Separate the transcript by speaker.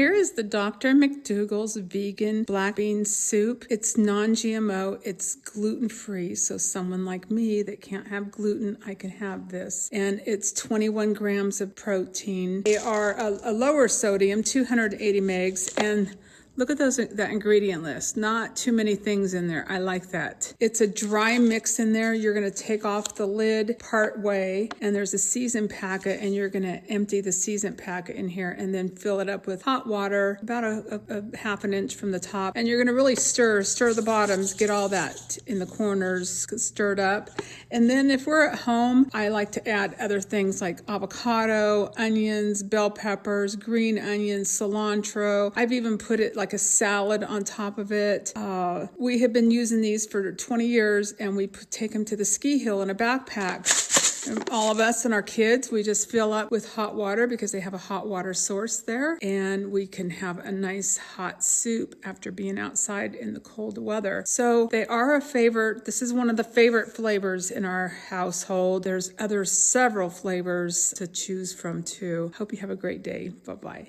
Speaker 1: Here is the Dr. McDougall's vegan black bean soup. It's non-GMO, it's gluten-free, so someone like me that can't have gluten, I can have this. And it's 21 grams of protein. They are a lower sodium, 280 megs, and look at that ingredient list. Not too many things in there. I like that. It's a dry mix in there. You're going to take off the lid part way, and there's a season packet, and you're going to empty the season packet in here and then fill it up with hot water, about a half an inch from the top. And you're going to really stir the bottoms, get all that in the corners stirred up. And then if we're at home, I like to add other things like avocado, onions, bell peppers, green onions, cilantro. I've even put it like a salad on top of it. We have been using these for 20 years, and we take them to the ski hill in a backpack. And all of us and our kids, we just fill up with hot water because they have a hot water source there, and we can have a nice hot soup after being outside in the cold weather. So they are a favorite. This is one of the favorite flavors in our household. There's several flavors to choose from too. Hope you have a great day. Bye-bye.